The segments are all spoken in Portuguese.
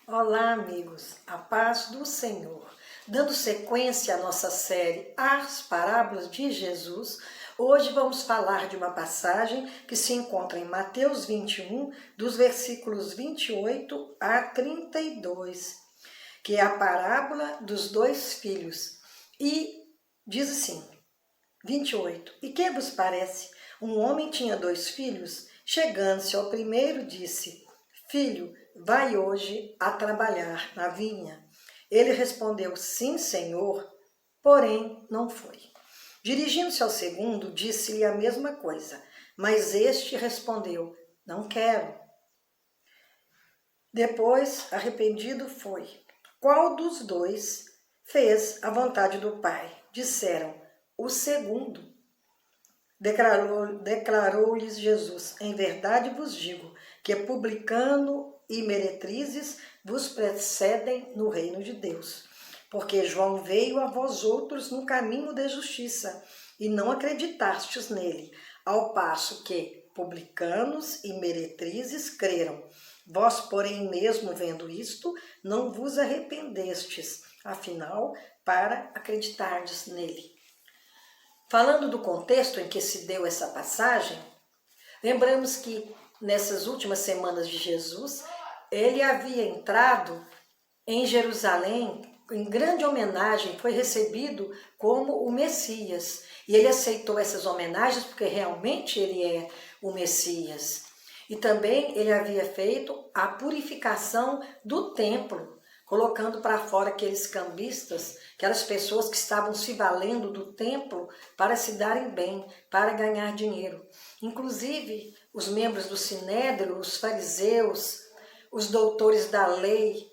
Olá, amigos, a paz do Senhor. Dando sequência à nossa série As Parábolas de Jesus, hoje vamos falar de uma passagem que se encontra em Mateus 21, dos versículos 28 a 32, que é a parábola dos dois filhos. E diz assim, 28. E que vos parece? Um homem tinha dois filhos. Chegando-se ao primeiro, disse: Filho, vai hoje a trabalhar na vinha. Ele respondeu: Sim, senhor, porém não foi. Dirigindo-se ao segundo, disse-lhe a mesma coisa, mas este respondeu: Não quero. Depois, arrependido, foi. Qual dos dois fez a vontade do pai? Disseram: O segundo. Declarou-lhes Jesus: Em verdade vos digo que publicano e meretrizes vos precedem no reino de Deus. Porque João veio a vós outros no caminho da justiça, e não acreditastes nele, ao passo que publicanos e meretrizes creram. Vós, porém, mesmo vendo isto, não vos arrependestes, afinal, para acreditardes nele. Falando do contexto em que se deu essa passagem, lembramos que nessas últimas semanas de Jesus, ele havia entrado em Jerusalém em grande homenagem, foi recebido como o Messias. E ele aceitou essas homenagens porque realmente ele é o Messias. E também ele havia feito a purificação do templo, colocando para fora aqueles cambistas, aquelas pessoas que estavam se valendo do templo para se darem bem, para ganhar dinheiro. Inclusive, os membros do Sinédrio, os fariseus, os doutores da lei,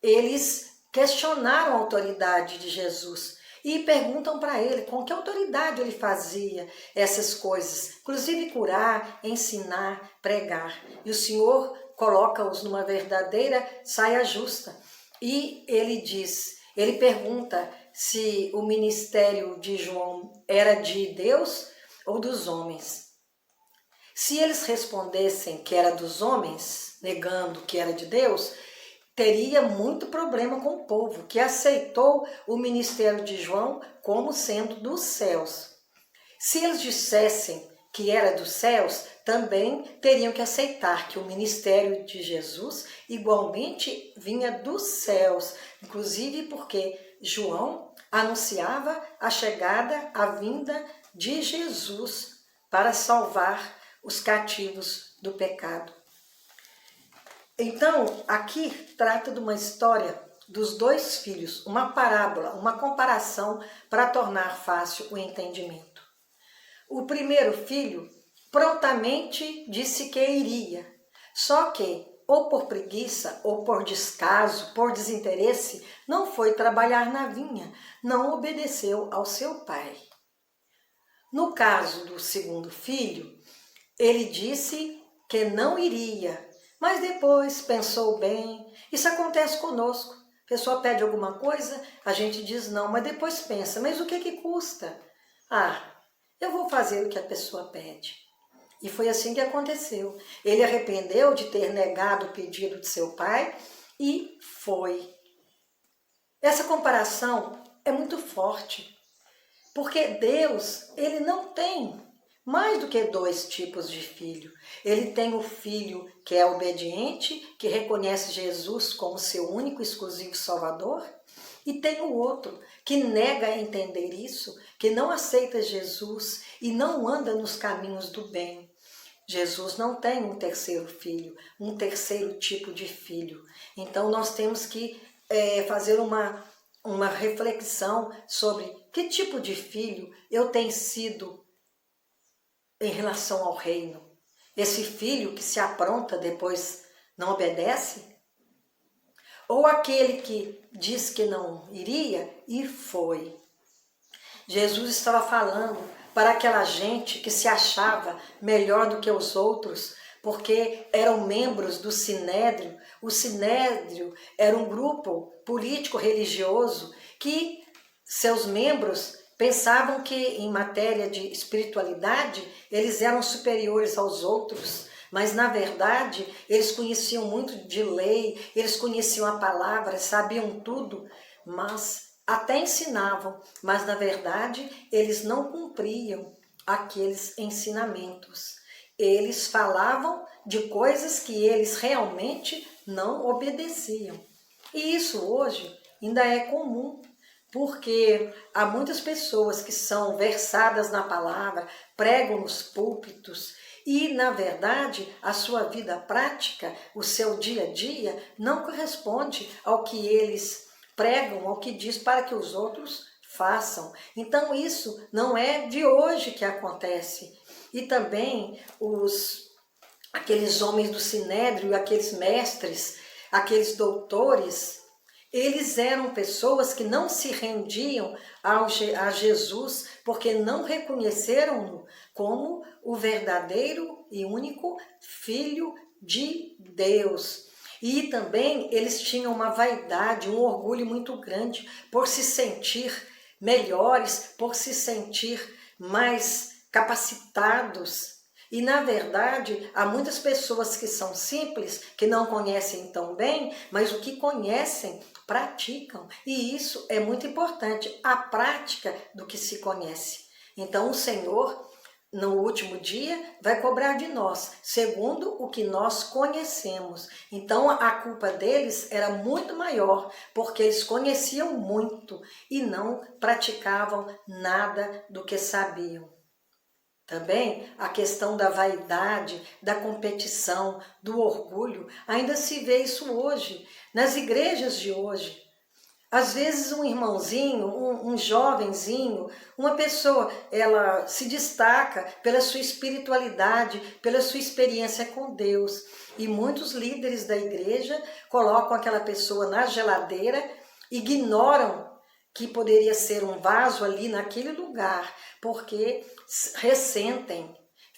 eles questionaram a autoridade de Jesus e perguntam para ele com que autoridade ele fazia essas coisas, inclusive curar, ensinar, pregar. E o Senhor coloca-os numa verdadeira saia justa. E ele pergunta se o ministério de João era de Deus ou dos homens. Se eles respondessem que era dos homens, negando que era de Deus, teria muito problema com o povo, que aceitou o ministério de João como sendo dos céus. Se eles dissessem que era dos céus, também teriam que aceitar que o ministério de Jesus igualmente vinha dos céus, inclusive porque João anunciava a chegada, a vinda de Jesus para salvar os cativos do pecado. Então, aqui trata de uma história dos dois filhos, uma parábola, uma comparação para tornar fácil o entendimento. O primeiro filho prontamente disse que iria, só que, ou por preguiça, ou por descaso, por desinteresse, não foi trabalhar na vinha, não obedeceu ao seu pai. No caso do segundo filho, ele disse que não iria, mas depois pensou bem. Isso acontece conosco. A pessoa pede alguma coisa, a gente diz não, mas depois pensa, mas o que custa? Eu vou fazer o que a pessoa pede. E foi assim que aconteceu. Ele arrependeu de ter negado o pedido de seu pai e foi. Essa comparação é muito forte, porque Deus, ele não tem mais do que dois tipos de filho. Ele tem o filho que é obediente, que reconhece Jesus como seu único e exclusivo Salvador, e tem o outro que nega entender isso, que não aceita Jesus e não anda nos caminhos do bem. Jesus não tem um terceiro filho, um terceiro tipo de filho. Então nós temos que fazer uma reflexão sobre que tipo de filho eu tenho sido em relação ao reino. Esse filho que se apronta depois não obedece? Ou aquele que diz que não iria e foi? Jesus estava falando para aquela gente que se achava melhor do que os outros, porque eram membros do Sinédrio. O Sinédrio era um grupo político-religioso que seus membros pensavam que, em matéria de espiritualidade, eles eram superiores aos outros, mas na verdade eles conheciam muito de lei, eles conheciam a palavra, sabiam tudo, mas até ensinavam, mas na verdade eles não cumpriam aqueles ensinamentos. Eles falavam de coisas que eles realmente não obedeciam. E isso hoje ainda é comum, porque há muitas pessoas que são versadas na palavra, pregam nos púlpitos e, na verdade, a sua vida prática, o seu dia a dia, não corresponde ao que eles pregam, ao que diz para que os outros façam. Então isso não é de hoje que acontece. E também aqueles homens do Sinédrio, aqueles mestres, aqueles doutores, eles eram pessoas que não se rendiam a Jesus porque não reconheceram-no como o verdadeiro e único Filho de Deus. E também eles tinham uma vaidade, um orgulho muito grande por se sentir melhores, por se sentir mais capacitados. E na verdade, há muitas pessoas que são simples, que não conhecem tão bem, mas o que conhecem, praticam. E isso é muito importante, a prática do que se conhece. Então o Senhor, no último dia, vai cobrar de nós, segundo o que nós conhecemos. Então a culpa deles era muito maior, porque eles conheciam muito e não praticavam nada do que sabiam. Também a questão da vaidade, da competição, do orgulho, ainda se vê isso hoje, nas igrejas de hoje. Às vezes um irmãozinho, um jovenzinho, uma pessoa, ela se destaca pela sua espiritualidade, pela sua experiência com Deus. E muitos líderes da igreja colocam aquela pessoa na geladeira, ignoram que poderia ser um vaso ali naquele lugar, porque ressentem,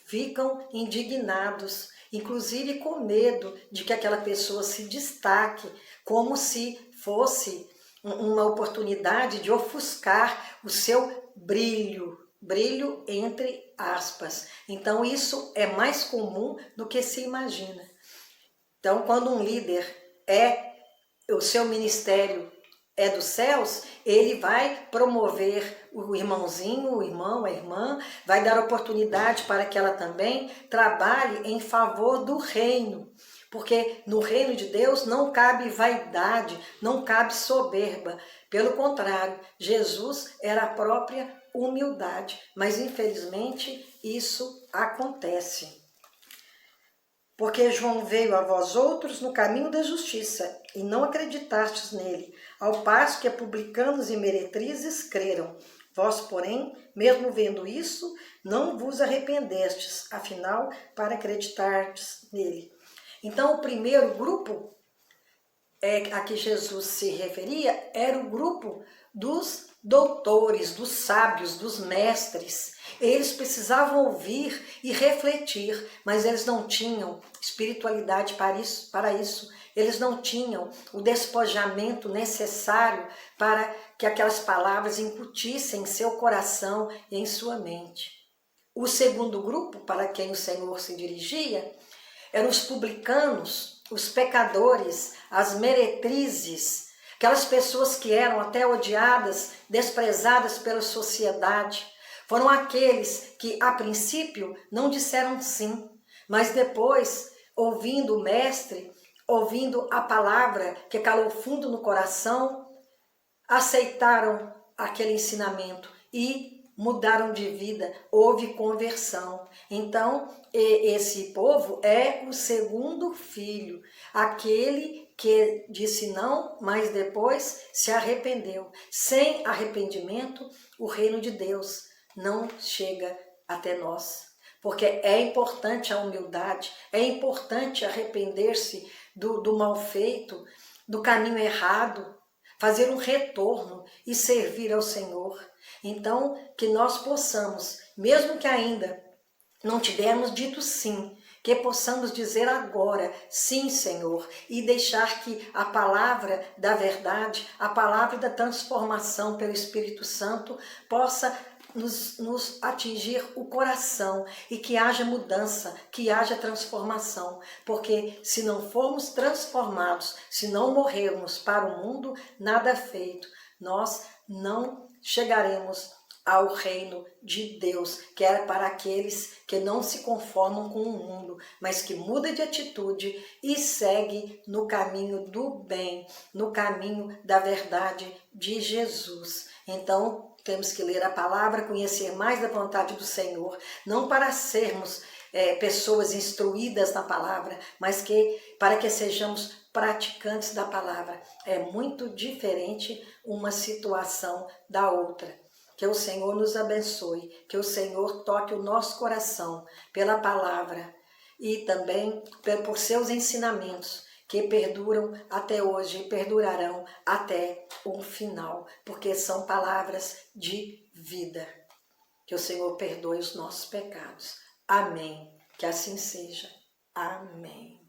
ficam indignados, inclusive com medo de que aquela pessoa se destaque, como se fosse uma oportunidade de ofuscar o seu brilho, brilho entre aspas. Então isso é mais comum do que se imagina. Então quando um líder o seu ministério é dos céus, ele vai promover o irmãozinho, o irmão, a irmã, vai dar oportunidade para que ela também trabalhe em favor do reino. Porque no reino de Deus não cabe vaidade, não cabe soberba. Pelo contrário, Jesus era a própria humildade. Mas infelizmente isso acontece. Porque João veio a vós outros no caminho da justiça, e não acreditastes nele, ao passo que publicanos e meretrizes creram. Vós, porém, mesmo vendo isso, não vos arrependestes, afinal, para acreditardes nele. Então, o primeiro grupo a que Jesus se referia era o grupo dos doutores, dos sábios, dos mestres. Eles precisavam ouvir e refletir, mas eles não tinham espiritualidade para isso. Eles não tinham o despojamento necessário para que aquelas palavras incutissem em seu coração e em sua mente. O segundo grupo para quem o Senhor se dirigia eram os publicanos, os pecadores, as meretrizes, aquelas pessoas que eram até odiadas, desprezadas pela sociedade. Foram aqueles que, a princípio, não disseram sim, mas depois, ouvindo o mestre, ouvindo a palavra que calou fundo no coração, aceitaram aquele ensinamento e mudaram de vida, houve conversão. Então, esse povo é o segundo filho, aquele que disse não, mas depois se arrependeu. Sem arrependimento, o reino de Deus não chega até nós. Porque é importante a humildade, é importante arrepender-se do mal feito, do caminho errado, fazer um retorno e servir ao Senhor. Então, que nós possamos, mesmo que ainda não tivermos dito sim, que possamos dizer agora, sim, Senhor, e deixar que a palavra da verdade, a palavra da transformação pelo Espírito Santo possa nos atingir o coração e que haja mudança, que haja transformação, porque se não formos transformados, se não morrermos para o mundo, nada feito, nós não chegaremos ao reino de Deus, que é para aqueles que não se conformam com o mundo, mas que muda de atitude e segue no caminho do bem, no caminho da verdade de Jesus. Então, temos que ler a palavra, conhecer mais da vontade do Senhor, não para sermos pessoas instruídas na palavra, mas para que sejamos praticantes da palavra. É muito diferente uma situação da outra. Que o Senhor nos abençoe, que o Senhor toque o nosso coração pela palavra e também por seus ensinamentos que perduram até hoje e perdurarão até o final, porque são palavras de vida. Que o Senhor perdoe os nossos pecados. Amém. Que assim seja. Amém.